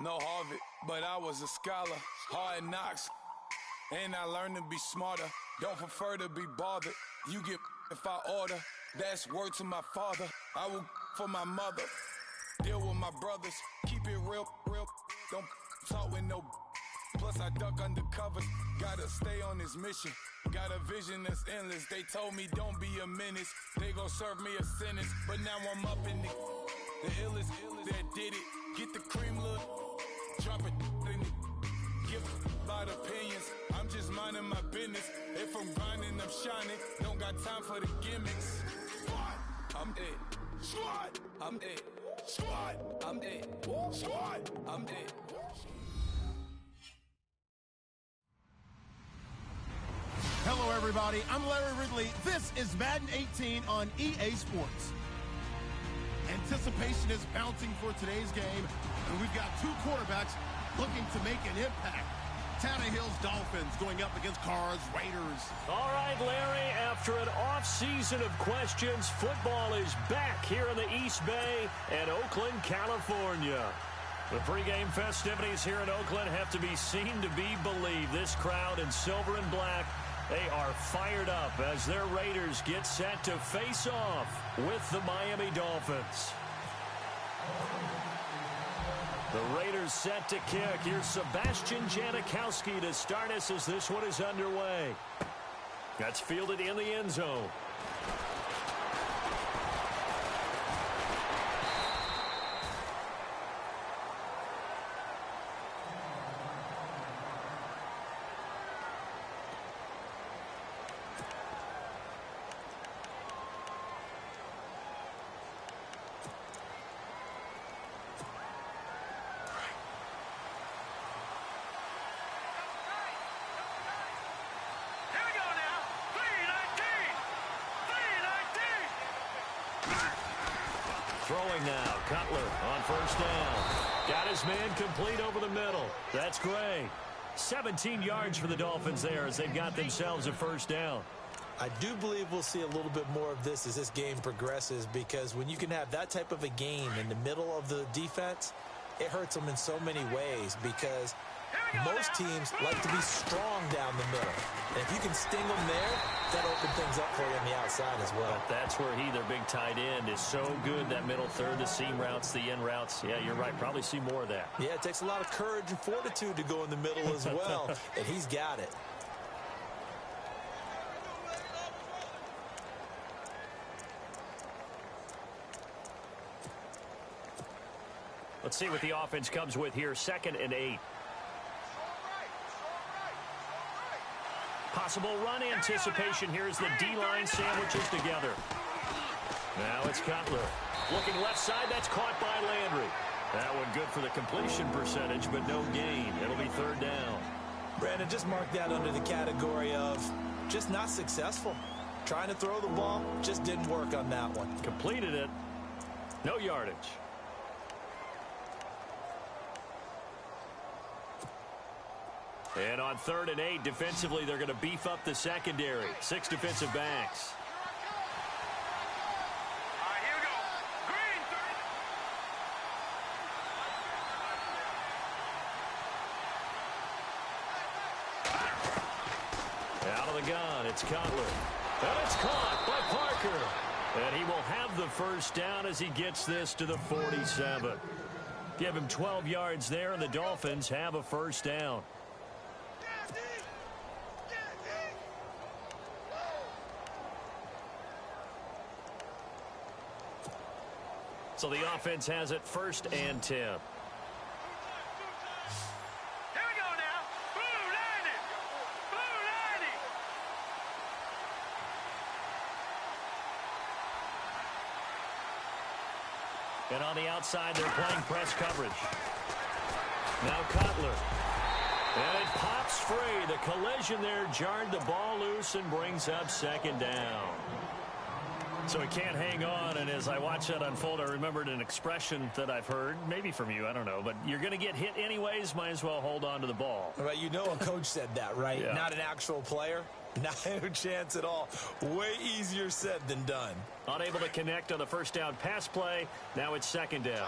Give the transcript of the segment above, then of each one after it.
No Harvard, but I was a scholar. Hard knocks, and I learned to be smarter. Don't prefer to be bothered. You get if I order. That's word to my father. I will for my mother. Deal with my brothers. Keep it real, real. Don't talk with no. Plus I duck undercovers. Gotta stay on this mission. Got a vision that's endless. They told me don't be a menace. They gon' serve me a sentence. But now I'm up in the illest that did it. Get the cream look. Drop it in it. Give about opinions. I'm just minding my business. If I'm grinding, I'm shining. Don't got time for the gimmicks. Squad, I'm it. Squad, I'm it. Squad, I'm it. Squad, I'm it. Hello, everybody. I'm Larry Ridley. This is Madden 18 on EA Sports. Anticipation is mounting for today's game, and we've got two quarterbacks looking to make an impact. Tannehill's Dolphins going up against Carr's Raiders. All right, Larry, after an off-season of questions, football is back here in the East Bay and Oakland, California. The pregame festivities here in Oakland have to be seen to be believed. This crowd in silver and black, they are fired up as their Raiders get set to face off with the Miami Dolphins. The Raiders set to kick. Here's Sebastian Janikowski to start us as this one is underway. That's fielded in the end zone. Throwing now, Cutler on first down. Got his man complete over the middle. That's great. 17 yards for the Dolphins there as they've got themselves a first down. I do believe we'll see a little bit more of this as this game progresses, because when you can have that type of a game in the middle of the defense, it hurts them in so many ways, because most teams like to be strong down the middle. And if you can sting them there, that'll open things up for you on the outside as well. But that's where their big tight end, is so good, that middle third, the seam routes, the in routes. Yeah, you're right. Probably see more of that. Yeah, it takes a lot of courage and fortitude to go in the middle as well, and he's got it. Let's see what the offense comes with here. 2nd and 8. Possible run anticipation. Here's the D-line sandwiches together. Now it's Cutler. Looking left side. That's caught by Landry. That one good for the completion percentage, but no gain. It'll be 3rd down. Brandon, just mark that under the category of just not successful. Trying to throw the ball, just didn't work on that one. Completed it. No yardage. And on 3rd and 8, defensively, they're going to beef up the secondary. 6 defensive backs. All right, here we go. Green. Out of the gun, it's Cutler. And it's caught by Parker. And he will have the first down as he gets this to the 47. Give him 12 yards there, and the Dolphins have a first down. So the offense has it 1st and 10. Here we go now. Boo, Landy. Boo, Landy. And on the outside, they're playing press coverage. Now Cutler. And it pops free. The collision there jarred the ball loose and brings up 2nd down. So he can't hang on, and as I watch that unfold, I remembered an expression that I've heard, maybe from you, I don't know, but you're going to get hit anyways, might as well hold on to the ball. Right, you know a coach said that, right? Yeah. Not an actual player. Not a chance at all. Way easier said than done. Unable to connect on the first down pass play. Now it's 2nd down.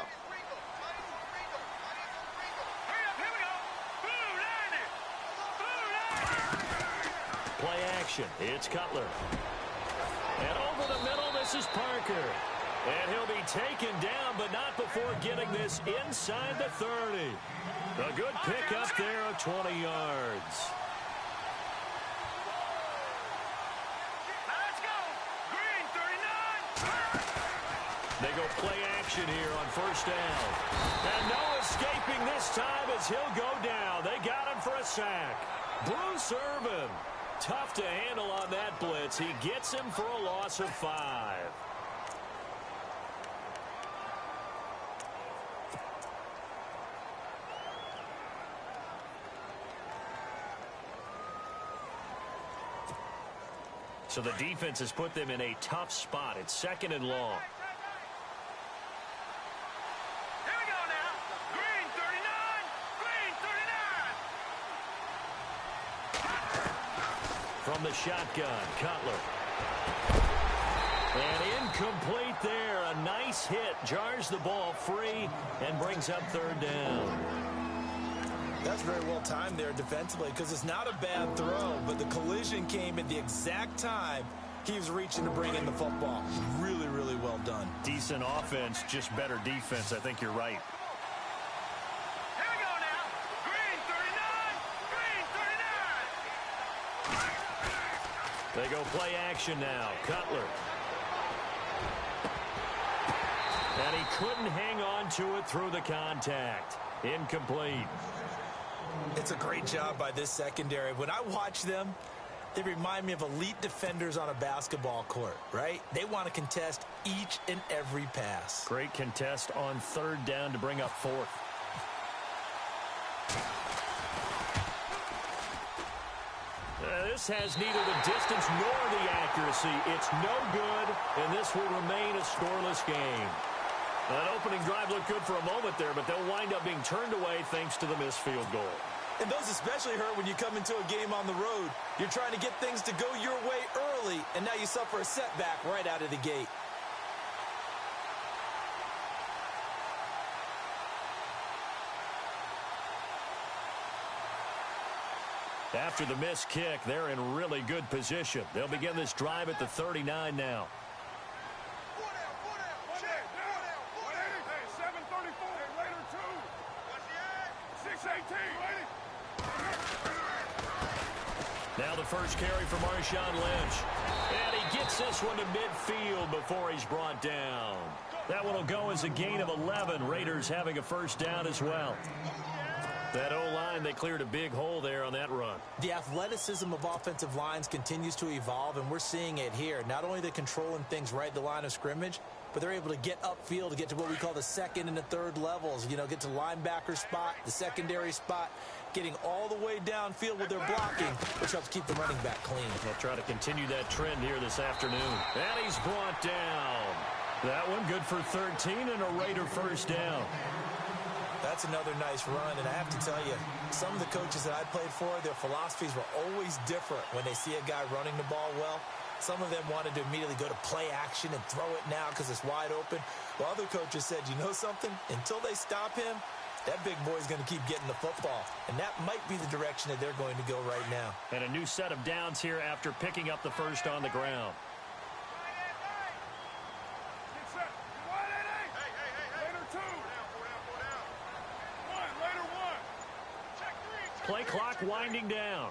action. It's Cutler. And over the middle, this is Parker. And he'll be taken down, but not before getting this inside the 30. A good pickup there of 20 yards. Let's go. Green, 39. They go play action here on first down. And no escaping this time as he'll go down. They got him for a sack. Bruce Irvin. Tough to handle on that blitz. He gets him for a loss of 5. So the defense has put them in a tough spot. It's 2nd and long. Here we go now. Green, 39. Green, 39. From the shotgun, Cutler. And incomplete there. A nice hit. Jars the ball free and brings up 3rd down. That's very well timed there defensively because it's not a bad throw, but the collision came at the exact time he was reaching to bring in the football. Really, really well done. Decent offense, just better defense. I think you're right. Here we go now. Green, 39. Green, 39. They go play action now. Cutler. And he couldn't hang on to it through the contact. Incomplete. It's a great job by this secondary. When I watch them, they remind me of elite defenders on a basketball court, right? They want to contest each and every pass. Great contest on 3rd down to bring up 4th. This has neither the distance nor the accuracy. It's no good, and this will remain a scoreless game. That opening drive looked good for a moment there, but they'll wind up being turned away thanks to the missed field goal. And those especially hurt when you come into a game on the road. You're trying to get things to go your way early, and now you suffer a setback right out of the gate. After the missed kick, they're in really good position. They'll begin this drive at the 39 now. Now the first carry for Marshawn Lynch. And he gets this one to midfield before he's brought down. That one will go as a gain of 11. Raiders having a first down as well. That O-line, they cleared a big hole there on that run. The athleticism of offensive lines continues to evolve, and we're seeing it here. Not only are they controlling things right at the line of scrimmage, but they're able to get upfield to get to what we call the 2nd and the 3rd levels. You know, get to linebacker spot, the secondary spot, getting all the way downfield with their blocking, which helps keep the running back clean. They'll try to continue that trend here this afternoon. And he's brought down. That one good for 13 and a Raider first down. That's another nice run, and I have to tell you, some of the coaches that I played for, their philosophies were always different when they see a guy running the ball well. Some of them wanted to immediately go to play action and throw it now because it's wide open. While other coaches said, you know something? Until they stop him, that big boy's going to keep getting the football. And that might be the direction that they're going to go right now. And a new set of downs here after picking up the first on the ground. Play clock winding down.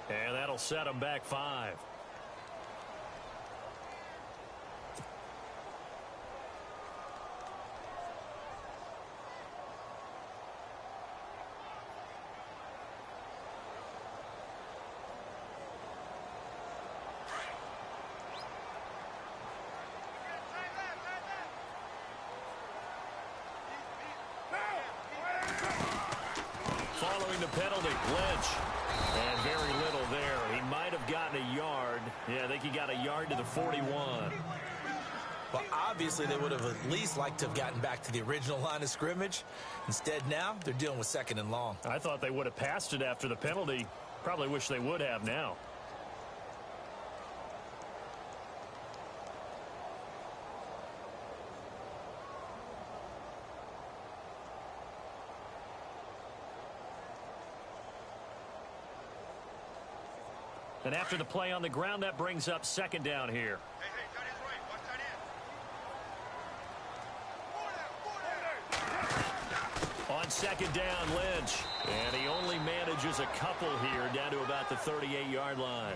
And that'll set them back 5. Following the penalty, Lynch. And very little there. He might have gotten a yard. Yeah, I think he got a yard to the 41. Well, obviously, they would have at least liked to have gotten back to the original line of scrimmage. Instead, now, they're dealing with 2nd and long. I thought they would have passed it after the penalty. Probably wish they would have now. And after the play on the ground, that brings up second down here. Hey, tight end's right. Watch tight end. On second down, Lynch. And he only manages a couple here down to about the 38-yard line.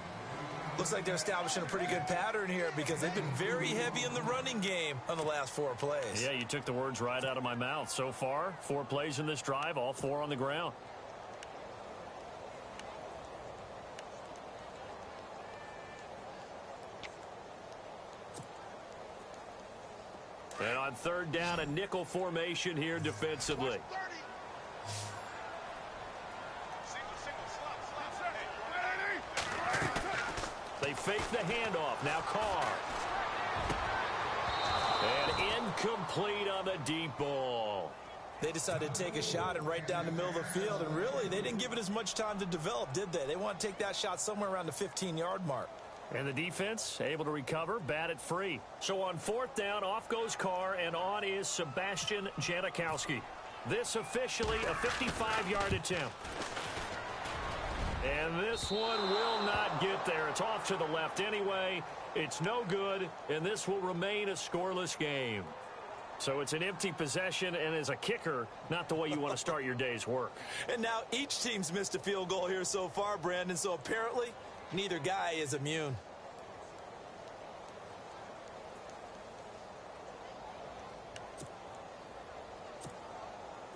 Looks like they're establishing a pretty good pattern here because they've been very heavy in the running game on the last 4 plays. Yeah, you took the words right out of my mouth. So far, 4 plays in this drive, all 4 on the ground. And on third down, a nickel formation here defensively. They fake the handoff. Now Carr. And incomplete on the deep ball. They decided to take a shot and right down the middle of the field, and really, they didn't give it as much time to develop, did they? They want to take that shot somewhere around the 15-yard mark. And the defense able to recover, bat it free. So on fourth down, off goes Carr, and on is Sebastian Janikowski. This officially a 55-yard attempt. And this one will not get there. It's off to the left anyway. It's no good, and this will remain a scoreless game. So it's an empty possession, and as a kicker, not the way you want to start your day's work. And now each team's missed a field goal here so far, Brandon, so apparently neither guy is immune.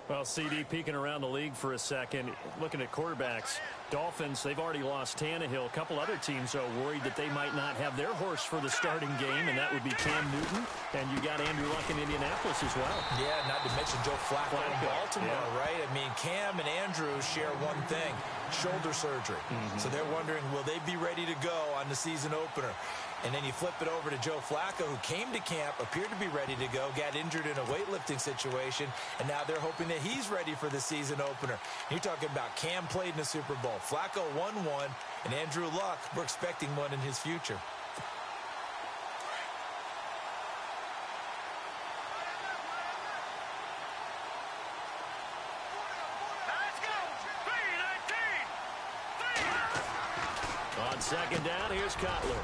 Well, CD peeking around the league for a second, looking at quarterbacks. Dolphins, they've already lost Tannehill. A couple other teams are worried that they might not have their horse for the starting game, and that would be Cam Newton. And you got Andrew Luck in Indianapolis as well. Yeah, not to mention Joe Flacco in Baltimore, right? I mean, Cam and Andrew share one thing, shoulder surgery. So they're wondering, will they be ready to go on the season opener? And then you flip it over to Joe Flacco, who came to camp, appeared to be ready to go, got injured in a weightlifting situation, and now they're hoping that he's ready for the season opener. You're talking about Cam played in the Super Bowl. Flacco won one, and Andrew Luck, we're expecting one in his future. Let's go. 3-19. On second down, here's Cutler.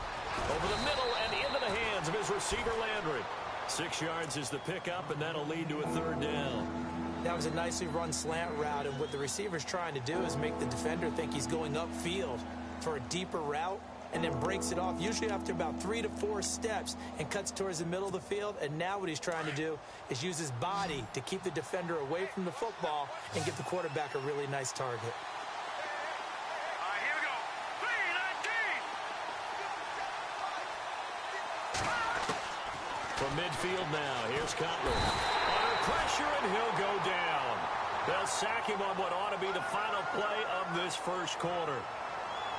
Over the middle and into the hands of his receiver, Landry. 6 yards is the pickup, and that'll lead to a third down. That was a nicely run slant route, and what the receiver's trying to do is make the defender think he's going upfield for a deeper route, and then breaks it off, usually after about 3 to 4 steps, and cuts towards the middle of the field. And now what he's trying to do is use his body to keep the defender away from the football and give the quarterback a really nice target. All right, here we go. 3-19. From midfield now, here's Cutler. Under pressure, and he'll go down. They'll sack him on what ought to be the final play of this first quarter.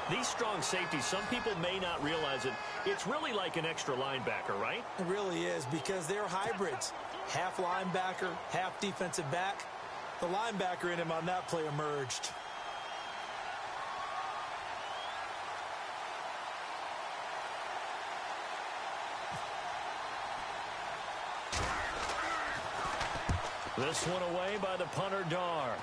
These strong safeties, some people may not realize it. It's really like an extra linebacker, right? It really is, because they're hybrids. Half linebacker, half defensive back. The linebacker in him on that play emerged. This one away by the punter, Dar.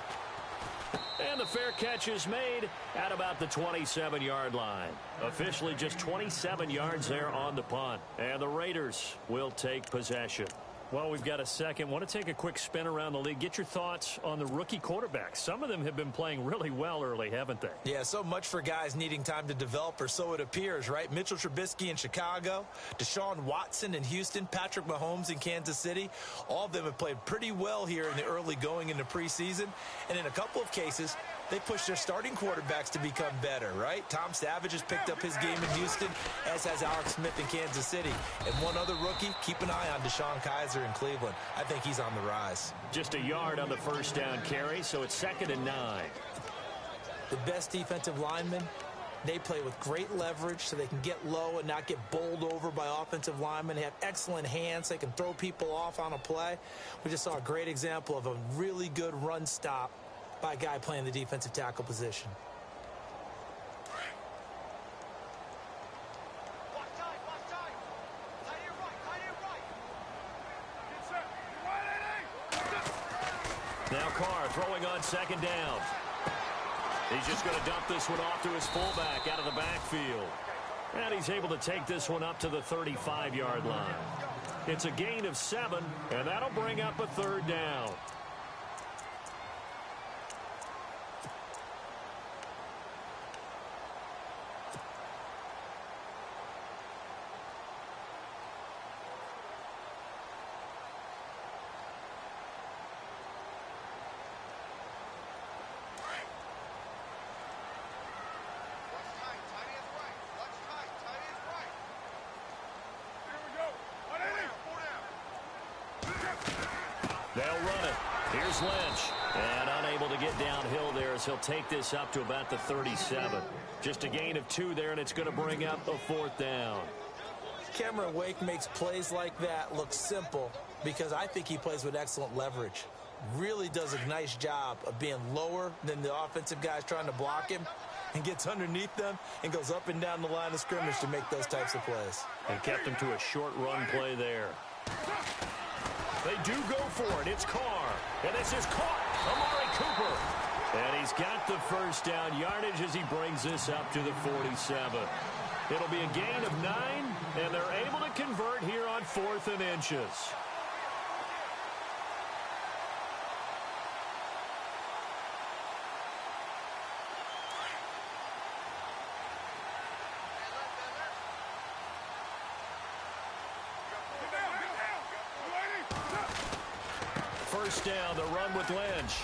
And the fair catch is made at about the 27-yard line. Officially just 27 yards there on the punt. And the Raiders will take possession. Well, we've got a second. Want to take a quick spin around the league. Get your thoughts on the rookie quarterbacks. Some of them have been playing really well early, haven't they? Yeah, so much for guys needing time to develop, or so it appears, right? Mitchell Trubisky in Chicago, Deshaun Watson in Houston, Patrick Mahomes in Kansas City. All of them have played pretty well here in the early going into preseason. And in a couple of cases, they pushed their starting quarterbacks to become better, right? Tom Savage has picked up his game in Houston, as has Alex Smith in Kansas City. And one other rookie, keep an eye on Deshaun Kaiser in Cleveland. I think he's on the rise. Just a yard on the first down carry, so it's 2nd and 9. The best defensive linemen, they play with great leverage so they can get low and not get bowled over by offensive linemen. They have excellent hands. They can throw people off on a play. We just saw a great example of a really good run stop by a guy playing the defensive tackle position. Watch time, watch time. Tight end right. Now Carr throwing on second down. He's just going to dump this one off to his fullback out of the backfield. And he's able to take this one up to the 35-yard line. It's a gain of 7, and that'll bring up a 3rd down. They'll run it. Here's Lynch. And unable to get downhill there as he'll take this up to about the 37. Just a gain of 2 there, and it's going to bring up a 4th down. Cameron Wake makes plays like that look simple because I think he plays with excellent leverage. Really does a nice job of being lower than the offensive guys trying to block him and gets underneath them and goes up and down the line of scrimmage to make those types of plays. And kept him to a short run play there. They do go for it. It's Carr. And this is caught. Amari Cooper. And he's got the 1st down yardage as he brings this up to the 47. It'll be a gain of 9, and they're able to convert here on 4th and inches. First down, the run with Lynch.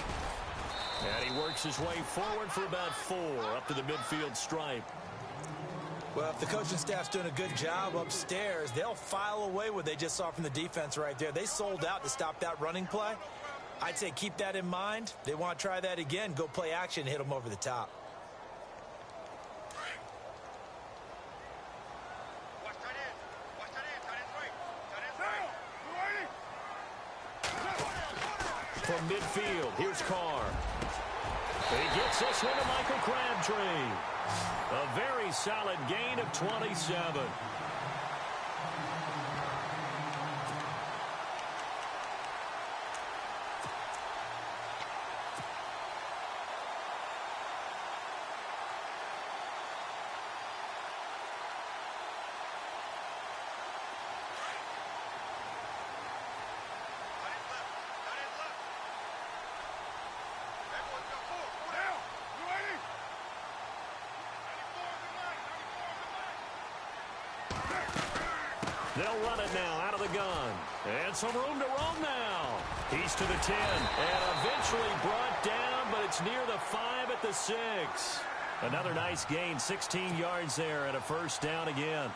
And he works his way forward for about 4 up to the midfield stripe. Well, if the coaching staff's doing a good job upstairs, they'll file away what they just saw from the defense right there. They sold out to stop that running play. I'd say keep that in mind. They want to try that again. Go play action, hit them over the top. From midfield, here's Carr. He gets this one to Michael Crabtree. A very solid gain of 27. They'll run it now out of the gun. And some room to roam now. He's to the 10 and eventually brought down, but it's near the 5 at the 6. Another nice gain, 16 yards there and a 1st down again.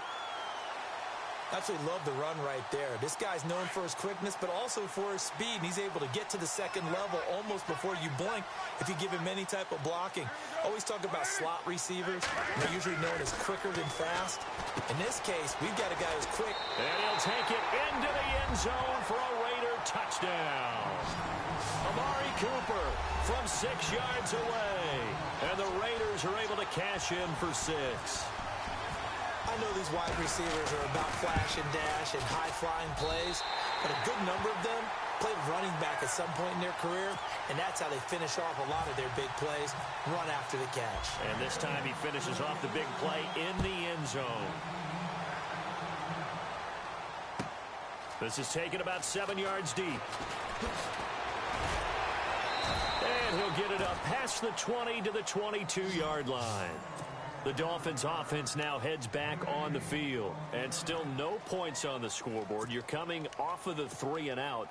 Absolutely love the run right there. This guy's known for his quickness, but also for his speed. And he's able to get to the 2nd level almost before you blink if you give him any type of blocking. Always talk about slot receivers. They're usually known as quicker than fast. In this case, we've got a guy who's quick. And he'll take it into the end zone for a Raider touchdown. Amari Cooper from 6 yards away. And the Raiders are able to cash in for 6. I know these wide receivers are about flash and dash and high-flying plays, but a good number of them played running back at some point in their career, and that's how they finish off a lot of their big plays, run after the catch. And this time he finishes off the big play in the end zone. This is taken about 7 yards deep. And he'll get it up past the 20 to the 22-yard line. The Dolphins offense now heads back on the field. And still no points on the scoreboard. You're coming off of the 3 and out.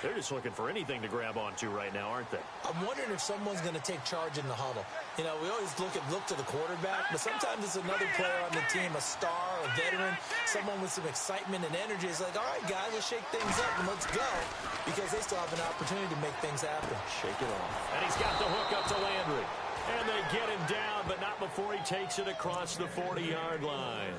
They're just looking for anything to grab onto right now, aren't they? I'm wondering if someone's going to take charge in the huddle. You know, we always look to the quarterback, but sometimes it's another player on the team, a star, a veteran, someone with some excitement and energy. It's like, all right, guys, let's shake things up and let's go, because they still have an opportunity to make things happen. Shake it off. And he's got the hook up to Landry. And they get him down, but not before he takes it across the 40-yard line.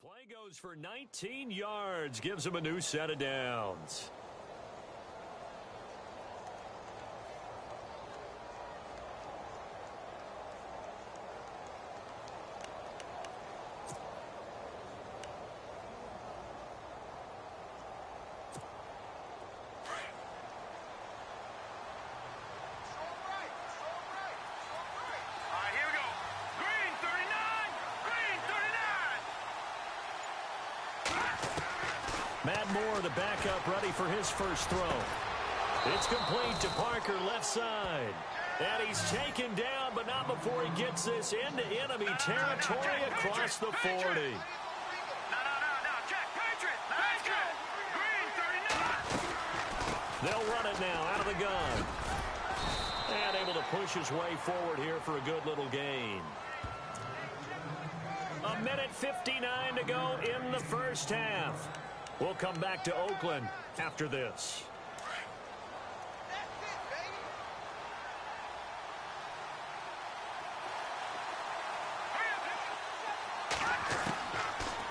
Play goes for 19 yards, gives him a new set of downs. Matt Moore, the backup, ready for his first throw. It's complete to Parker, left side. And he's taken down, but not before he gets this into enemy territory across the 40. No, check, Patriot, Patriot. Green 39. They'll run it now out of the gun. And able to push his way forward here for a good little gain. A minute 59 to go in the first half. We'll come back to Oakland after this.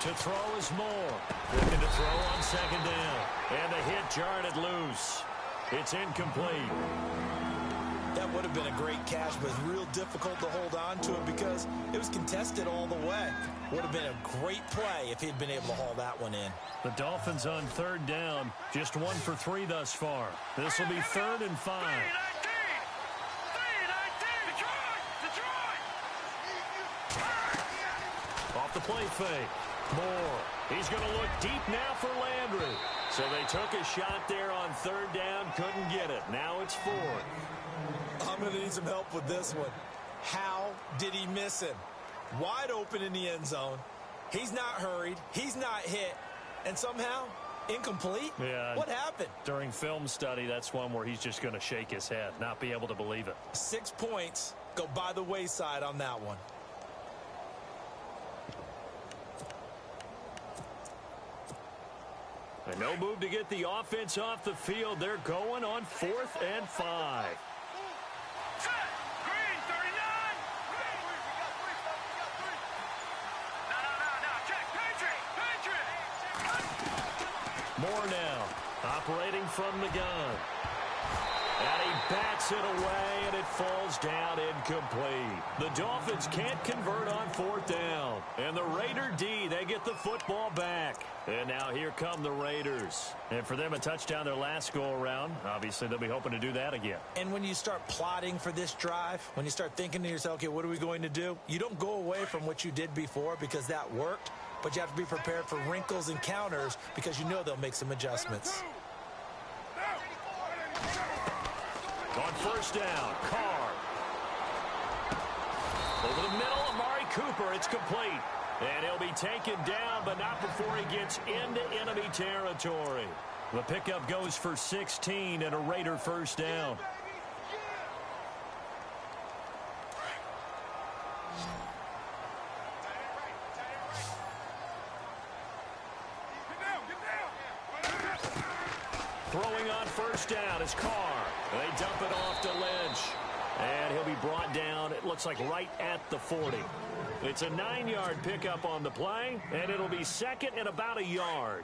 To throw is Moore. Looking to throw on second down. And the hit jarred it loose. It's incomplete. That would have been a great catch, but it's real difficult to hold on to it because it was contested all the way. Would have been a great play if he'd been able to haul that one in. The Dolphins on third down, just 1 for 3 thus far. This will be 3rd and 5. Off the play fake. Moore. He's going to look deep now for Landry. So they took a shot there on third down, couldn't get it. Now it's 4th. I'm going to need some help with this one. How did he miss him? Wide open in the end zone. He's not hurried. He's not hit. And somehow, incomplete? Yeah. What happened? During film study, that's one where he's just going to shake his head, not be able to believe it. 6 points go by the wayside on that one. And no move to get the offense off the field. They're going on 4th and 5. Green 39. No, check, Patriot. Moore now, operating from the gun. And he bats it away, and it falls down incomplete. The Dolphins can't convert on 4th down. And the Raider D, they get the football back. And now here come the Raiders. And for them, a touchdown their last go-around. Obviously, they'll be hoping to do that again. And when you start plotting for this drive, when you start thinking to yourself, okay, what are we going to do? You don't go away from what you did before because that worked. But you have to be prepared for wrinkles and counters because you know they'll make some adjustments. On first down, Carr. Over the middle, Amari Cooper. It's complete. And he'll be taken down, but not before he gets into enemy territory. The pickup goes for 16 and a Raider first down. Throwing on first down is Carr. They dump it off to Lynch. And he'll be brought down, it looks like right at the 40. It's a 9-yard pickup on the play, and it'll be 2nd and about a yard.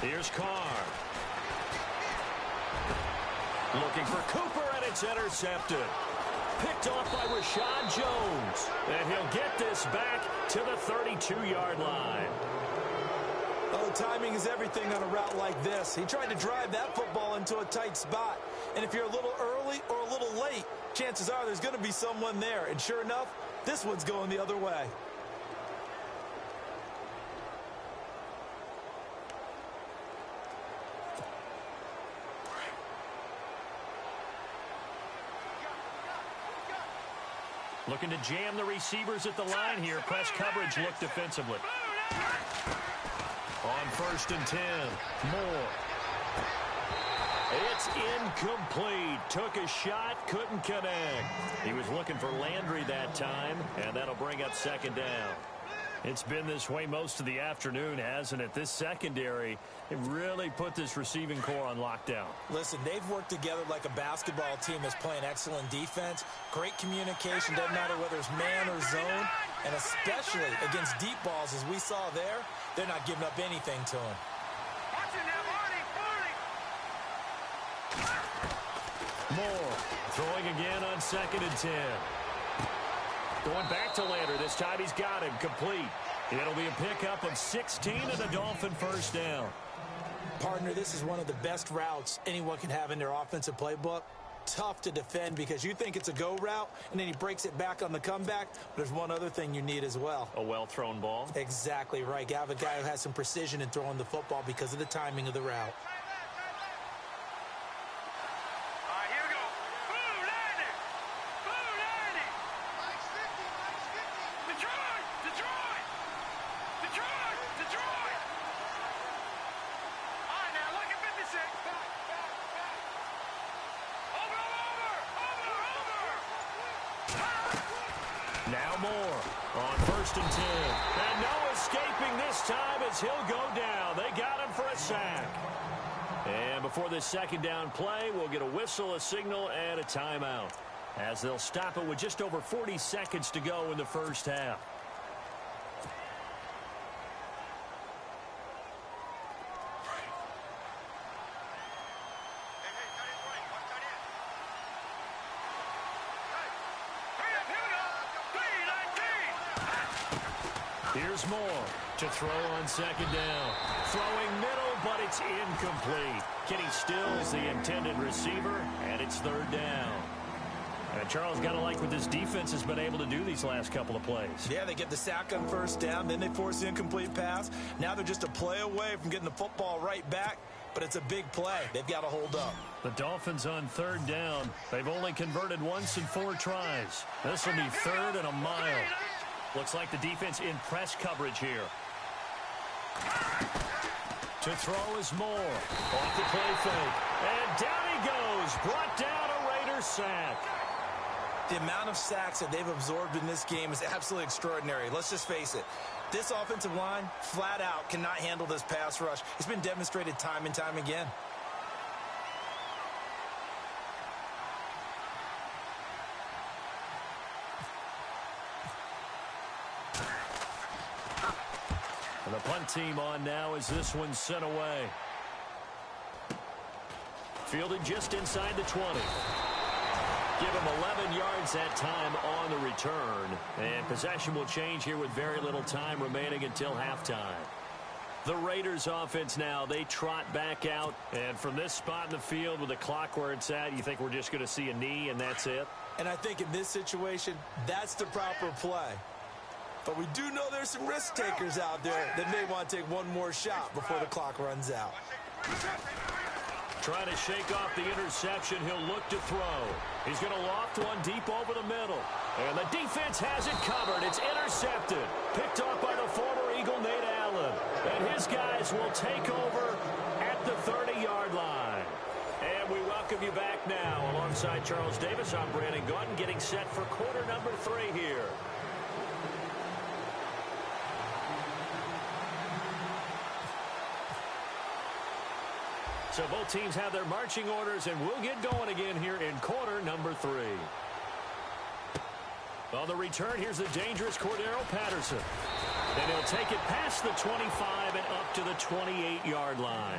Here's Carr. Looking for Cooper, and it's intercepted. Picked off by Rashad Jones. And he'll get this back to the 32-yard line. Oh, timing is everything on a route like this. He tried to drive that football into a tight spot. And if you're a little early or a little late, chances are there's going to be someone there. And sure enough, this one's going the other way. Looking to jam the receivers at the line here. Press coverage look defensively. On first and 10, Moore. It's incomplete. Took a shot, couldn't connect. He was looking for Landry that time, and that'll bring up second down. It's been this way most of the afternoon, hasn't it? This secondary, it really put this receiving core on lockdown. Listen, they've worked together like a basketball team that's playing excellent defense. Great communication, doesn't matter whether it's man or zone. And especially against deep balls, as we saw there, they're not giving up anything to them. Moore throwing again on 2nd and 10. Going back to Lander. This time he's got him complete. It'll be a pickup of 16 and a Dolphin first down. Partner, this is one of the best routes anyone can have in their offensive playbook. Tough to defend because you think it's a go route, and then he breaks it back on the comeback. But there's one other thing you need as well. A well-thrown ball. Exactly right. You have a guy who has some precision in throwing the football because of the timing of the route. Now Moore on 1st and 10. And no escaping this time as he'll go down. They got him for a sack. And before this 2nd down play, we'll get a whistle, a signal, and a timeout, as they'll stop it with just over 40 seconds to go in the first half. Here's Moore to throw on 2nd down. Throwing middle, but it's incomplete. Kenny Stills, the intended receiver, and it's 3rd down. And Charles, got to like what this defense has been able to do these last couple of plays. Yeah, they get the sack on 1st down, then they force the incomplete pass. Now they're just a play away from getting the football right back, but it's a big play. They've got to hold up. The Dolphins on 3rd down. They've only converted once in 4 tries. This will be 3rd and a mile. Looks like the defense in press coverage here. To throw is Moore. Off the play fake. And down he goes. Brought down a Raiders sack. The amount of sacks that they've absorbed in this game is absolutely extraordinary. Let's just face it. This offensive line, flat out, cannot handle this pass rush. It's been demonstrated time and time again. And the punt team on now as this one's sent away. Fielded just inside the 20. Give him 11 yards that time on the return. And possession will change here with very little time remaining until halftime. The Raiders offense now, they trot back out. And from this spot in the field with the clock where it's at, you think we're just going to see a knee and that's it? And I think in this situation, that's the proper play. But we do know there's some risk takers out there that may want to take one more shot before the clock runs out. Trying to shake off the interception. He'll look to throw. He's going to loft one deep over the middle. And the defense has it covered. It's intercepted. Picked off by the former Eagle, Nate Allen. And his guys will take over at the 30-yard line. And we welcome you back now. Alongside Charles Davis, I'm Brandon Gordon, getting set for quarter number 3 here. So both teams have their marching orders, and we'll get going again here in quarter number 3. On the return, here's the dangerous Cordero Patterson. And he'll take it past the 25 and up to the 28-yard line.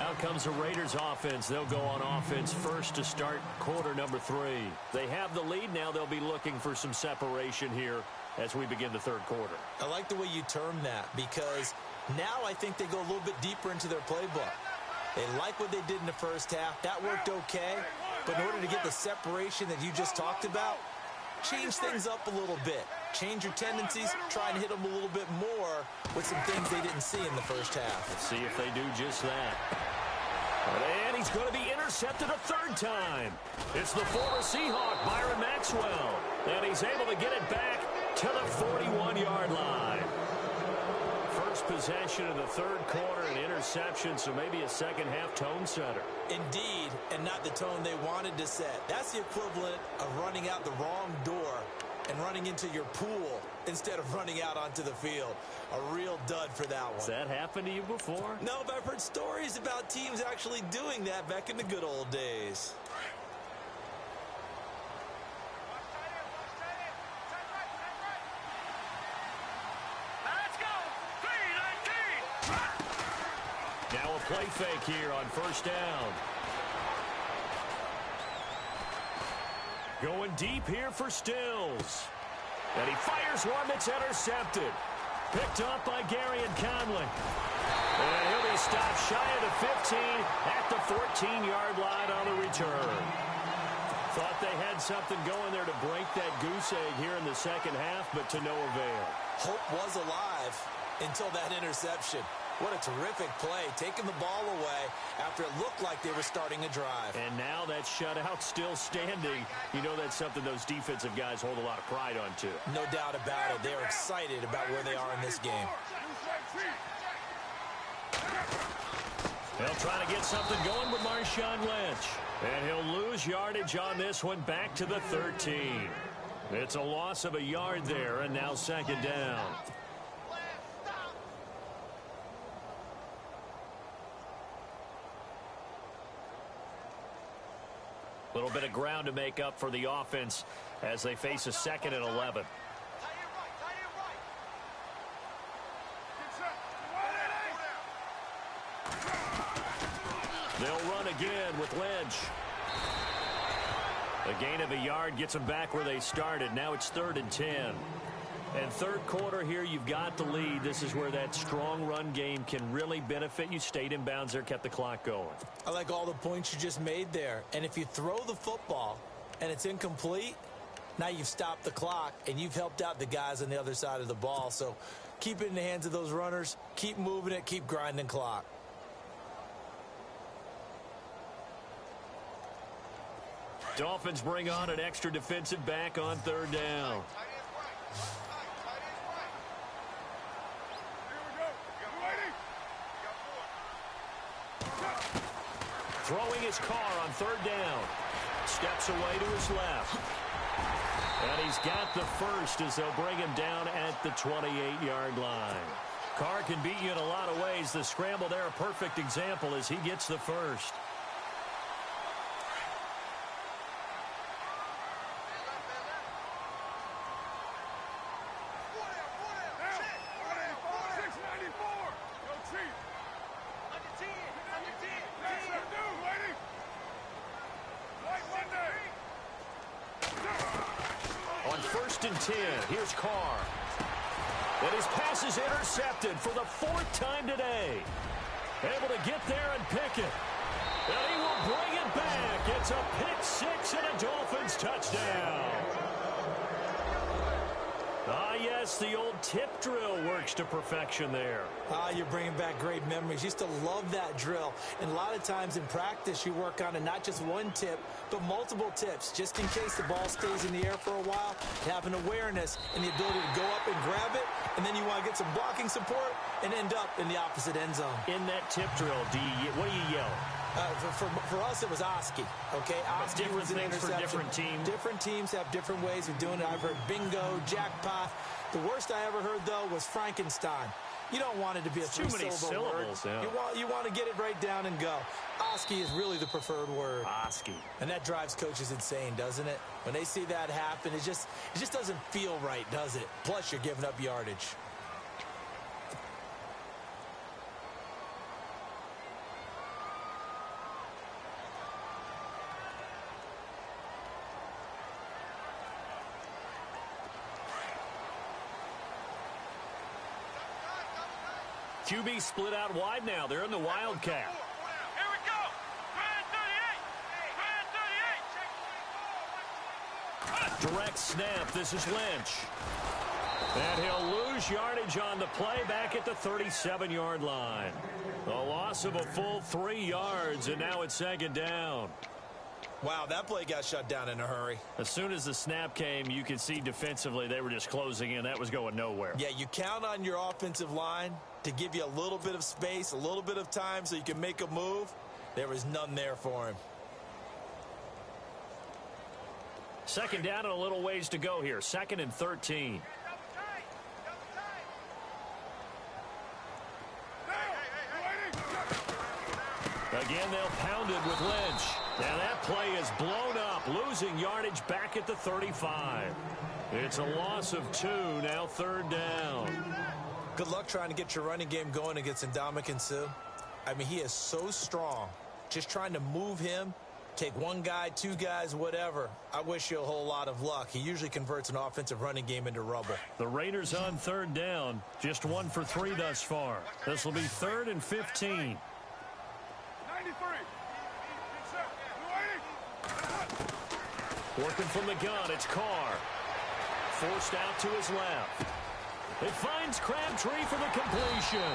Out comes the Raiders offense. They'll go on offense first to start quarter number 3. They have the lead now. They'll be looking for some separation here as we begin the 3rd quarter. I like the way you term that because now I think they go a little bit deeper into their playbook. They like what they did in the first half. That worked okay. But in order to get the separation that you just talked about, change things up a little bit. Change your tendencies. Try and hit them a little bit more with some things they didn't see in the first half. Let's see if they do just that. And he's going to be intercepted a 3rd time. It's the former Seahawk, Byron Maxwell. And he's able to get it back to the 41-yard line. First possession in the 3rd quarter, an interception, so maybe a second-half tone setter. Indeed, and not the tone they wanted to set. That's the equivalent of running out the wrong door and running into your pool instead of running out onto the field. A real dud for that one. Has that happened to you before? No, but I've heard stories about teams actually doing that back in the good old days. Now a play fake here on first down. Going deep here for Stills. And he fires one that's intercepted. Picked up by Gary and Conley. And he'll be stopped shy of the 15 at the 14-yard line on the return. Thought they had something going there to break that goose egg here in the second half, but to no avail. Hope was alive until that interception. What a terrific play, taking the ball away after it looked like they were starting a drive. And now that shutout still standing. You know that's something those defensive guys hold a lot of pride on, too. No doubt about it. They're excited about where they are in this game. They'll try to get something going with Marshawn Lynch. And he'll lose yardage on this one back to the 13. It's a loss of a yard there, and now second down. A little bit of ground to make up for the offense as they face a 2nd and 11. They'll run again with Lynch. A gain of a yard gets them back where they started. Now it's 3rd and 10. And third quarter here, you've got the lead. This is where that strong run game can really benefit you. Stayed in bounds there, kept the clock going. I like all the points you just made there. And if you throw the football and it's incomplete, now you've stopped the clock and you've helped out the guys on the other side of the ball. So keep it in the hands of those runners. Keep moving it. Keep grinding clock. Dolphins bring on an extra defensive back on 3rd down. Throwing his car on 3rd down. Steps away to his left. And he's got the first as they'll bring him down at the 28-yard line. Carr can beat you in a lot of ways. The scramble there, a perfect example as he gets the first. On 1st and 10, here's Carr. And his pass is intercepted for the 4th time today. Able to get there and pick it. And he will bring it back. It's a pick six and a Dolphins touchdown. Ah, yes, the old tip drill works to perfection there. Ah, you're bringing back great memories. Used to love that drill. And a lot of times in practice, you work on it, not just one tip, but multiple tips, just in case the ball stays in the air for a while. You have an awareness and the ability to go up and grab it, and then you want to get some blocking support and end up in the opposite end zone. In that tip drill, what do you yell? For us, it was Oski. Okay, Oski was an things interception. for different teams. Different teams have different ways of doing it. I've heard bingo, jackpot. The worst I ever heard, though, was Frankenstein. You don't want it to be a three-syllable word. Yeah. You want to get it right down and go. Oski is really the preferred word. Oski. And that drives coaches insane, doesn't it? When they see that happen, it just doesn't feel right, does it? Plus, you're giving up yardage. QB split out wide now. They're in the Wildcat. Here we go. Grand 38. Direct snap. This is Lynch. And he'll lose yardage on the play back at the 37-yard line. A loss of a full 3 yards, and now it's second down. Wow, that play got shut down in a hurry. As soon as the snap came, you could see defensively they were just closing in. That was going nowhere. Yeah, you count on your offensive line to give you a little bit of space, a little bit of time so you can make a move. There was none there for him. Second down and a little ways to go here. 2nd and 13. Again, they'll pound it with Lynch. And that play is blown up, losing yardage back at the 35. It's a loss of 2, now 3rd down. Good luck trying to get your running game going against Ndamukong Suh. I mean, he is so strong. Just trying to move him, take one guy, 2 guys, whatever. I wish you a whole lot of luck. He usually converts an offensive running game into rubble. The Raiders on 3rd down, just 1 for 3 thus far. This will be 3rd and 15. Working from the gun, it's Carr. Forced out to his left. It finds Crabtree for the completion.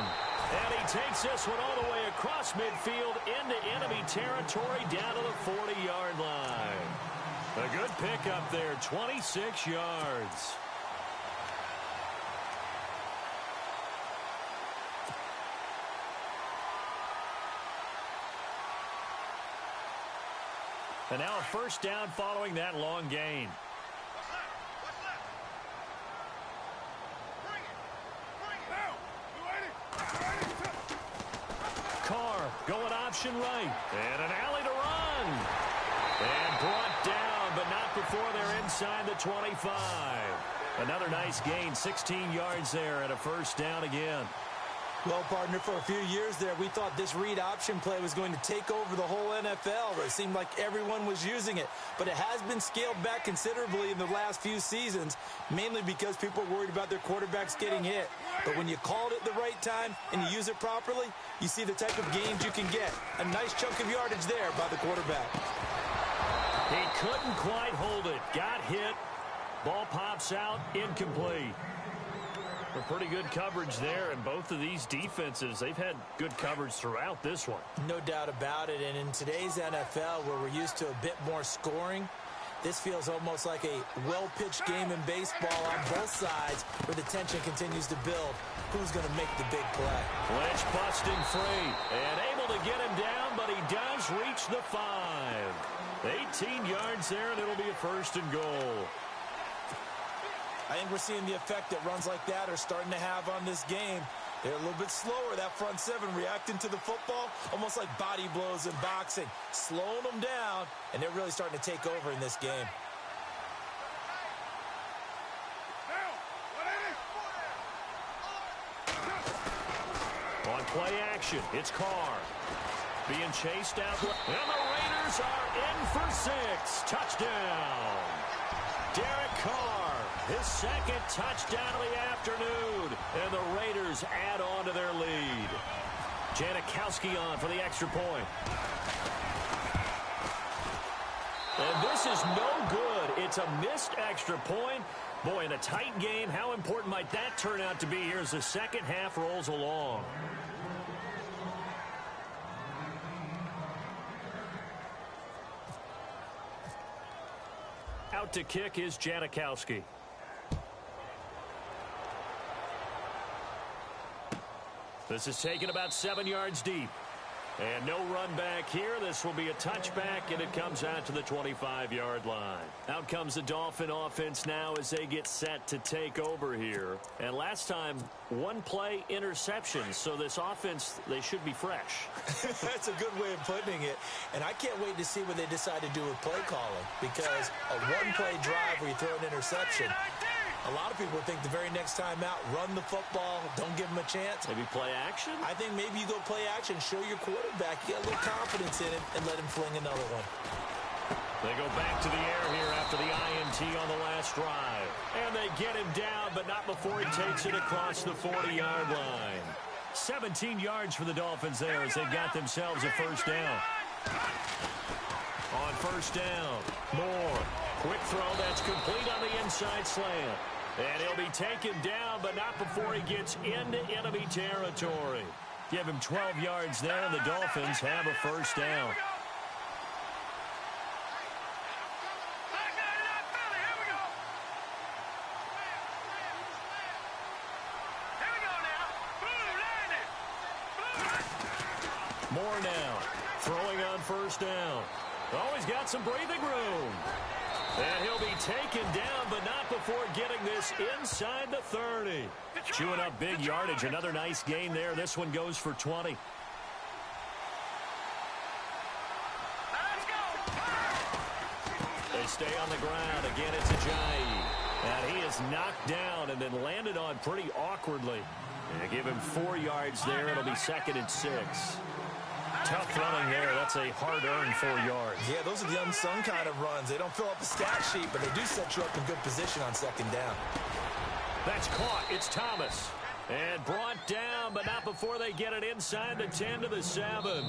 And he takes this one all the way across midfield into enemy territory down to the 40-yard line. A good pickup there, 26 yards. And now a first down following that long gain. Carr going option right. And an alley to run. And brought down, but not before they're inside the 25. Another nice gain, 16 yards there and a first down again. Well, partner, for a few years there, we thought this read option play was going to take over the whole NFL. It seemed like everyone was using it. But it has been scaled back considerably in the last few seasons, mainly because people are worried about their quarterbacks getting hit. But when you called it the right time and you use it properly, you see the type of gains you can get. A nice chunk of yardage there by the quarterback. He couldn't quite hold it. Got hit. Ball pops out. Incomplete. A pretty good coverage there, and both of these defenses, they've had good coverage throughout this one. No doubt about it, and in today's NFL, where we're used to a bit more scoring, this feels almost like a well-pitched game in baseball on both sides, where the tension continues to build. Who's going to make the big play? Lynch busting free, and able to get him down, but he does reach the 5. 18 yards there, and it'll be a 1st and goal. I think we're seeing the effect that runs like that are starting to have on this game. They're a little bit slower, that front 7, reacting to the football, almost like body blows in boxing, slowing them down, and they're really starting to take over in this game. On play action, it's Carr. Being chased out, and the Raiders are in for 6. Touchdown. Derek Carr, his 2nd touchdown of the afternoon, and the Raiders add on to their lead. Janikowski on for the extra point. And this is no good. It's a missed extra point. Boy, in a tight game, how important might that turn out to be here as the second half rolls along? Out to kick is Janikowski. This is taken about 7 yards deep. And no run back here. This will be a touchback, and it comes out to the 25-yard line. Out comes the Dolphin offense now as they get set to take over here. And last time, 1 play interception. So this offense, they should be fresh. That's a good way of putting it. And I can't wait to see what they decide to do with play calling. Because a 1-play drive where you throw an interception, a lot of people think the very next time out, run the football, don't give them a chance. Maybe play action? I think maybe you go play action, show your quarterback, get a little confidence in him, and let him fling another one. They go back to the air here after the INT on the last drive. And they get him down, but not before he takes it across the 40-yard line. 17 yards for the Dolphins there as they've got themselves a first down. On first down, Moore. Quick throw that's complete on the inside slant. And he'll be taken down, but not before he gets into enemy territory. Give him 12 yards there, and the Dolphins have a first down. Moore now, throwing on first down. Oh, he's got some breathing room. And he'll be taken down, but not before getting this inside the 30. Chewing up big yardage. Another nice gain there. This one goes for 20. They stay on the ground. Again, it's Ajayi. And he is knocked down and then landed on pretty awkwardly. They give him 4 yards there. It'll be 2nd and 6. Tough running there. That's a hard-earned 4 yards. Yeah, those are the unsung kind of runs. They don't fill up the stat sheet, but they do set you up in good position on 2nd down. That's caught. It's Thomas. And brought down, but not before they get it inside the 10 to the 7.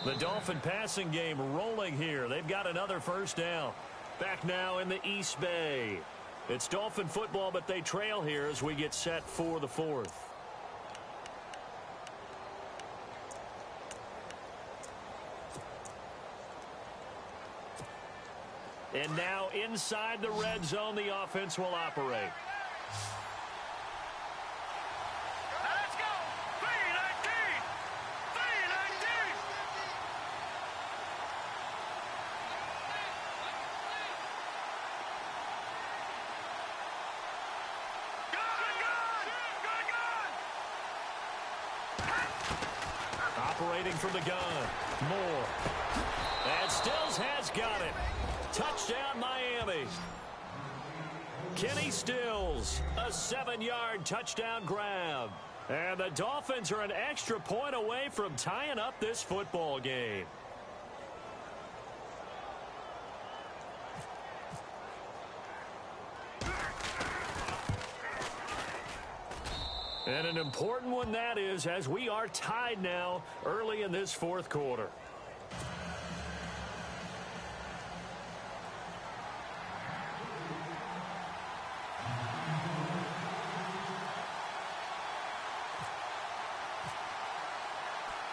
The Dolphin passing game rolling here. They've got another first down. Back now in the East Bay. It's Dolphin football, but they trail here as we get set for the 4th. And now inside the red zone, the offense will operate. Let's go! 319! 319! Operating from the gun. Moore. And Stills has got it. Touchdown, Miami. Kenny Stills, a 7-yard touchdown grab. And the Dolphins are an extra point away from tying up this football game. And an important one that is, as we are tied now early in this 4th quarter.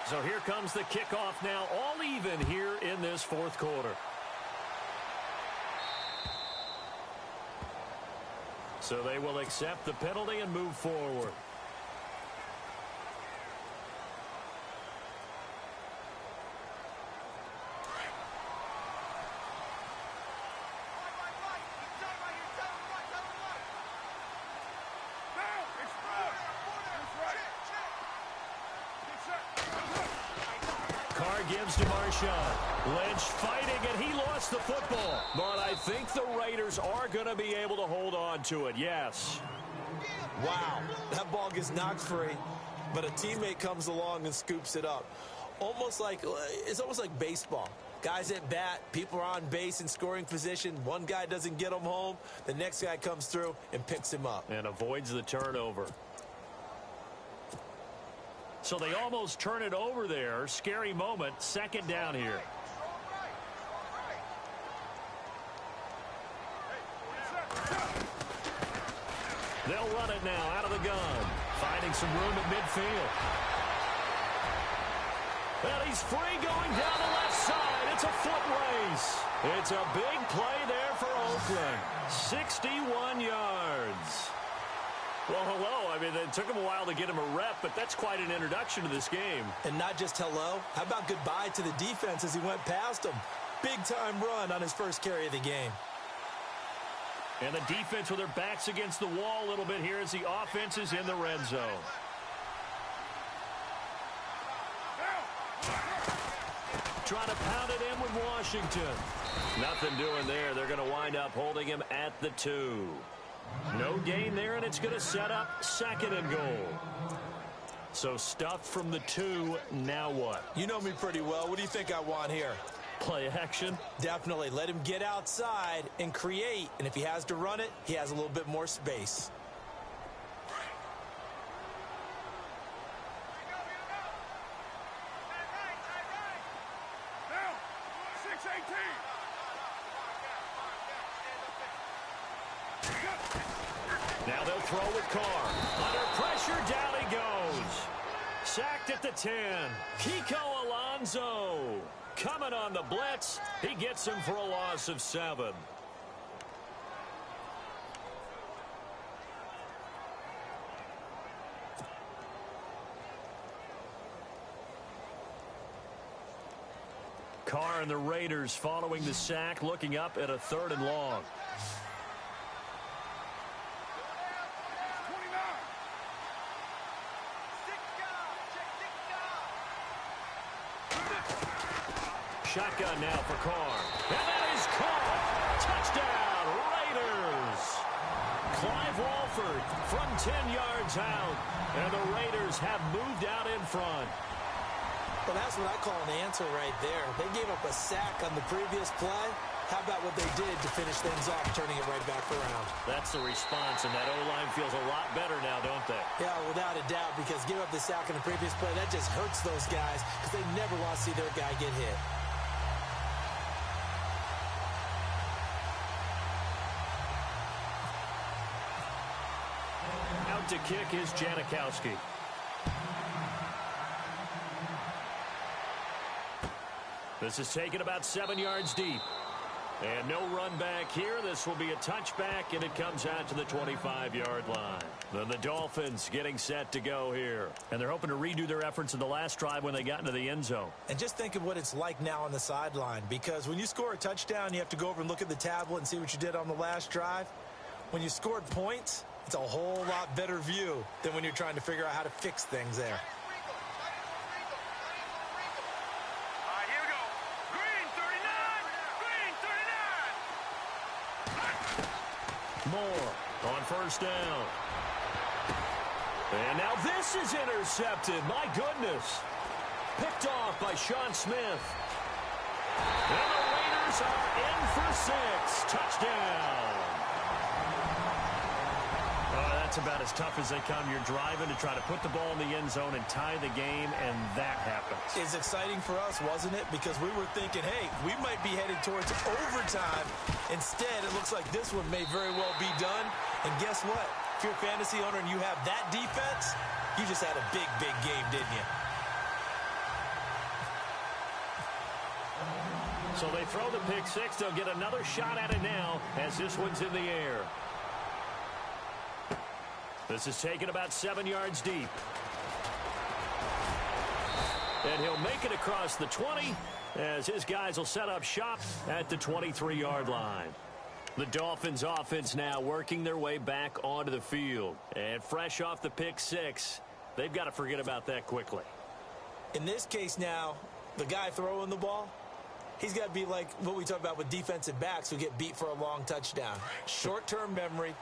So here comes the kickoff now, all even here in this 4th quarter. So they will accept the penalty and move forward. Gives to Marshawn. Lynch fighting, and he lost the football. But I think the Raiders are going to be able to hold on to it, yes. Wow, that ball gets knocked free, but a teammate comes along and scoops it up. It's almost like baseball. Guys at bat, people are on base in scoring position. One guy doesn't get him home. The next guy comes through and picks him up. And avoids the turnover. So they almost turn it over there. Scary moment. 2nd down here. They'll run it now out of the gun. Finding some room at midfield. Well, he's free going down the left side. It's a foot race. It's a big play there for Oakland. 61 yards. Well, hello. I mean, it took him a while to get him a rep, but that's quite an introduction to this game. And not just hello. How about goodbye to the defense as he went past him? Big-time run on his first carry of the game. And the defense with their backs against the wall a little bit here as the offense is in the red zone. Trying to pound it in with Washington. Nothing doing there. They're going to wind up holding him at the 2. No gain there, and it's going to set up 2nd and goal. So stuff from the 2. Now what? You know me pretty well. What do you think I want here? Play action? Definitely. Let him get outside and create. And if he has to run it, he has a little bit more space. Now they'll throw with Carr. Under pressure, down he goes. Sacked at the 10. Kiko Alonso coming on the blitz. He gets him for a loss of 7. Carr and the Raiders following the sack, looking up at a 3rd and long. Shotgun now for Carr. And that is caught. Touchdown, Raiders. Clive Walford from 10 yards out. And the Raiders have moved out in front. Well, that's what I call an answer right there. They gave up a sack on the previous play. How about what they did to finish things off, turning it right back around? That's the response, and that O-line feels a lot better now, don't they? Yeah, without a doubt, because give up the sack on the previous play, that just hurts those guys because they never want to see their guy get hit. Out to kick is Janikowski. This is taken about 7 yards deep. And no run back here. This will be a touchback, and it comes out to the 25-yard line. Then the Dolphins getting set to go here. And they're hoping to redo their efforts in the last drive when they got into the end zone. And just think of what it's like now on the sideline, because when you score a touchdown, you have to go over and look at the tablet and see what you did on the last drive. When you scored points, it's a whole lot better view than when you're trying to figure out how to fix things there. Moore on first down. And now this is intercepted. My goodness. Picked off by Sean Smith. And the Raiders are in for 6. Touchdown. That's about as tough as they come. You're driving to try to put the ball in the end zone and tie the game, and that happens. It's exciting for us, wasn't it? Because we were thinking, hey, we might be headed towards overtime. Instead, it looks like this one may very well be done. And guess what? If you're a fantasy owner and you have that defense, you just had a big, big game, didn't you? So they throw the pick six. They'll get another shot at it now as this one's in the air. This is taken about 7 yards deep. And he'll make it across the 20 as his guys will set up shop at the 23-yard line. The Dolphins offense now working their way back onto the field. And fresh off the pick six, they've got to forget about that quickly. In this case now, the guy throwing the ball, he's got to be like what we talk about with defensive backs who get beat for a long touchdown. Short-term memory.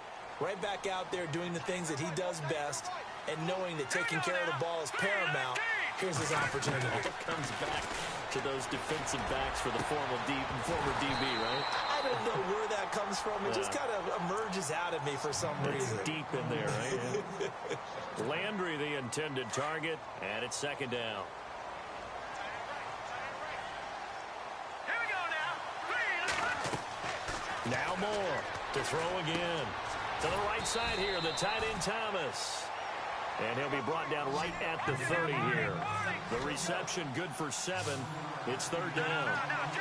Right back out there doing the things that he does best and knowing that taking care of the ball is paramount. Here's his opportunity. It comes back to those defensive backs for the former DB, right? I don't know where that comes from. It just kind of emerges out of me for some reason. It's deep in there, right? Landry, the intended target, and it's second down. Here we go now. Now Moore to throw again. To the right side here, the tight end Thomas. And he'll be brought down right at the 30 here. The reception good for 7. It's third down.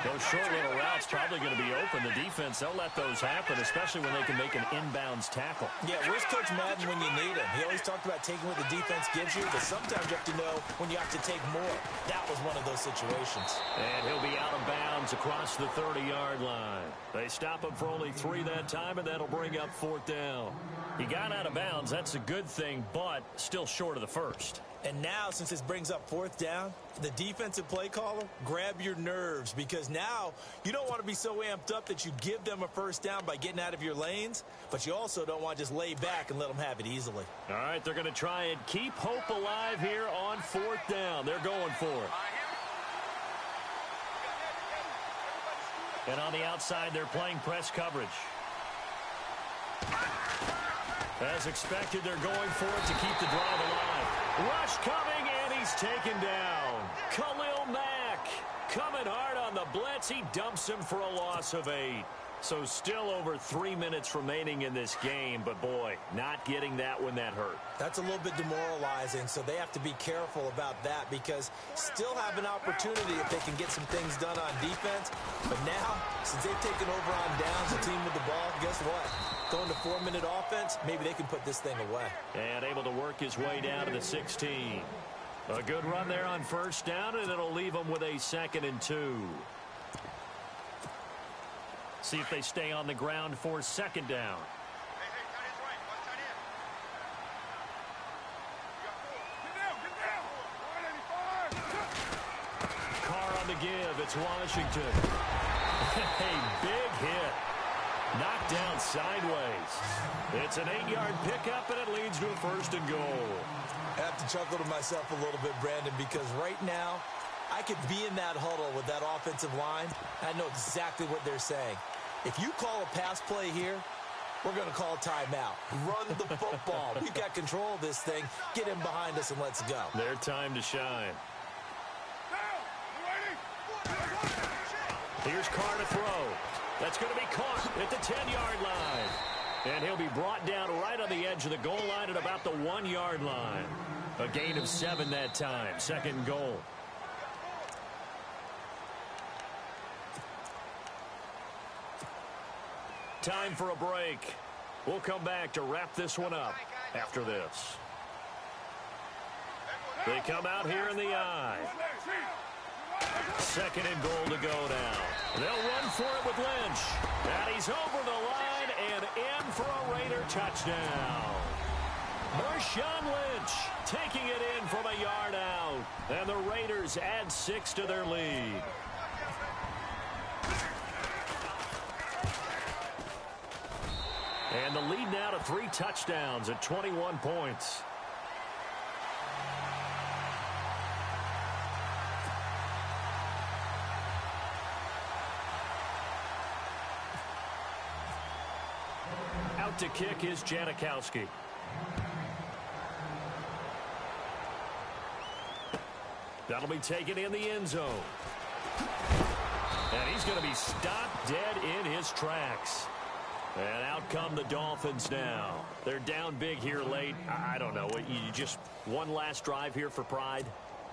Those short little routes probably going to be open. The defense, they'll let those happen, especially when they can make an inbounds tackle. Yeah, where's Coach Madden when you need him? He always talked about taking what the defense gives you, but sometimes you have to know when you have to take more. That was one of those situations. And he'll be out of bounds across the 30-yard line. They stop him for only 3 that time, and that'll bring up fourth down. He got out of bounds. That's a good thing, but still short of the first. And now, since this brings up fourth down, the defensive play caller, grab your nerves, because now you don't want to be so amped up that you give them a first down by getting out of your lanes, but you also don't want to just lay back and let them have it easily. All right, they're going to try and keep hope alive here on fourth down. They're going for it. And on the outside, they're playing press coverage. As expected, they're going for it to keep the drive alive. Rush coming, and he's taken down. Khalil Mack coming hard on the blitz. He dumps him for a loss of 8. So still over 3 minutes remaining in this game, but boy, not getting that when that hurt. That's a little bit demoralizing, so they have to be careful about that because still have an opportunity if they can get some things done on defense. But now, since they've taken over on downs, the team with the ball, guess what? Going to 4-minute offense, maybe they can put this thing away. And able to work his way down to the 16. A good run there on first down, and it'll leave them with a 2nd and 2. See if they stay on the ground for second down. Carr on the give. It's Washington. A big hit. Knocked down sideways. It's an 8-yard pickup, and it leads to a first and goal. I have to chuckle to myself a little bit, Brandon, because right now I could be in that huddle with that offensive line. I know exactly what they're saying. If you call a pass play here, we're going to call a timeout. Run the football. We've got control of this thing. Get him behind us and let's go. Their time to shine. Here's Carr to throw. That's going to be caught at the 10-yard line. And he'll be brought down right on the edge of the goal line at about the 1-yard line. A gain of 7 that time. Second and goal. Time for a break. We'll come back to wrap this one up after this. They come out here in the I. Second and goal to go now. They'll run for it with Lynch. And he's over the line and in for a Raider touchdown. Marshawn Lynch taking it in from a yard out. And the Raiders add 6 to their lead. And the lead now to 3 touchdowns at 21 points. Out to kick is Janikowski. That'll be taken in the end zone. And he's going to be stopped dead in his tracks. And out come the Dolphins now. They're down big here late. I don't know. You just one last drive here for pride?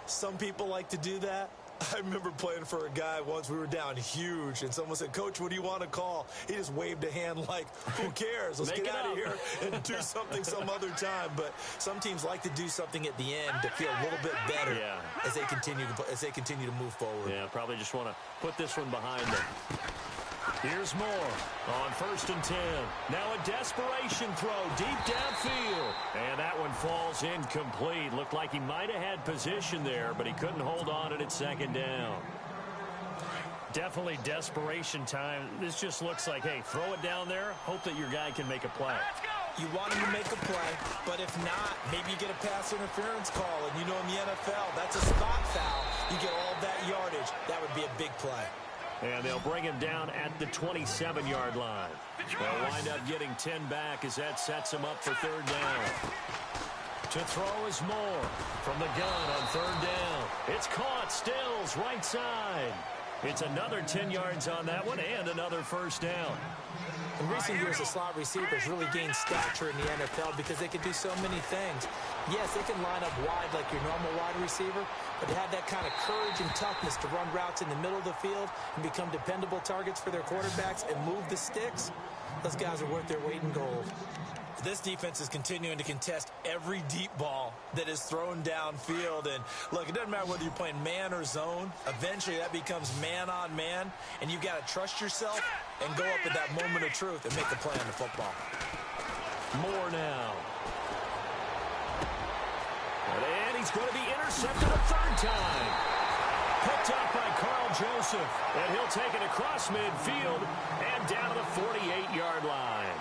Some people like to do that. I remember playing for a guy once. We were down huge, and someone said, "Coach, what do you want to call?" He just waved a hand like, who cares? Let's get out of here and do something some other time. But some teams like to do something at the end to feel a little bit better as they continue to move forward. Yeah, probably just want to put this one behind them. Here's Moore on 1st and 10. Now a desperation throw deep downfield. And that one falls incomplete. Looked like he might have had position there, but he couldn't hold on it at second down. Definitely desperation time. This just looks like, hey, throw it down there. Hope that your guy can make a play. You want him to make a play, but if not, maybe you get a pass interference call. And you know in the NFL, that's a spot foul. You get all that yardage. That would be a big play. And they'll bring him down at the 27-yard line. They'll wind up getting 10 back as that sets him up for third down. To throw is Moore from the gun on third down. It's caught. Stills right side. It's another 10 yards on that one and another first down. In recent years, the slot receivers really gained stature in the NFL because they can do so many things. Yes, they can line up wide like your normal wide receiver, but to have that kind of courage and toughness to run routes in the middle of the field and become dependable targets for their quarterbacks and move the sticks, those guys are worth their weight in gold. This defense is continuing to contest every deep ball that is thrown downfield. And, look, it doesn't matter whether you're playing man or zone. Eventually, that becomes man-on-man, and you've got to trust yourself and go up at that moment of truth and make a play on the football. Moore now. And he's going to be intercepted a third time. Picked up by Carl Joseph. And he'll take it across midfield and down to the 48-yard line.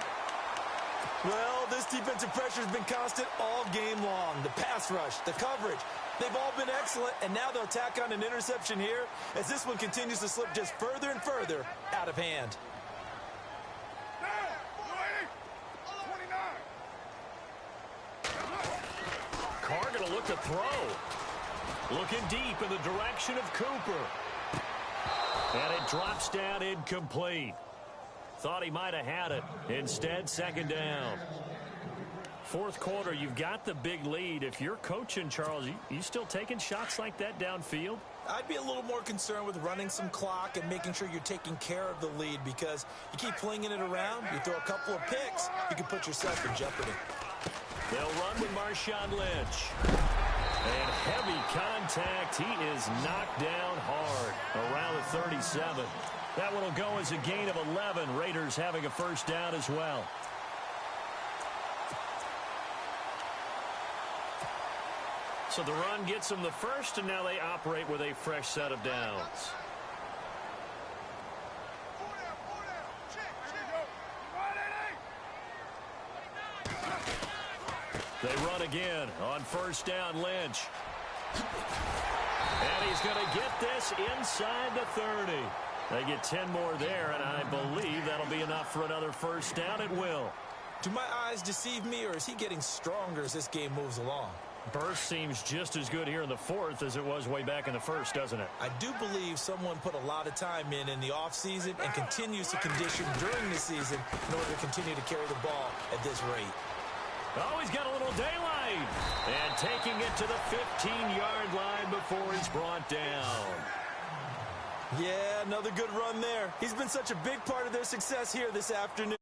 Well, this defensive pressure has been constant all game long. The pass rush, the coverage, they've all been excellent, and now they'll tack on an interception here as this one continues to slip just further and further out of hand. Carr going to look to throw. Looking deep in the direction of Cooper. And it drops down incomplete. Thought he might have had it. Instead, second down. Fourth quarter, you've got the big lead. If you're coaching, Charles, you still taking shots like that downfield? I'd be a little more concerned with running some clock and making sure you're taking care of the lead, because you keep flinging it around, you throw a couple of picks, you can put yourself in jeopardy. They'll run with Marshawn Lynch. And heavy contact. He is knocked down hard around the 37. That one will go as a gain of 11. Raiders having a first down as well. So the run gets them the first, and now they operate with a fresh set of downs. They run again on first down. Lynch. And he's going to get this inside the 30. They get 10 more there, and I believe that'll be enough for another first down. It will. Do my eyes deceive me, or is he getting stronger as this game moves along? Burst seems just as good here in the fourth as it was way back in the first, doesn't it? I do believe someone put a lot of time in the offseason and continues to condition during the season in order to continue to carry the ball at this rate. Oh, he's got a little daylight. And taking it to the 15-yard line before he's brought down. Yeah, another good run there. He's been such a big part of their success here this afternoon.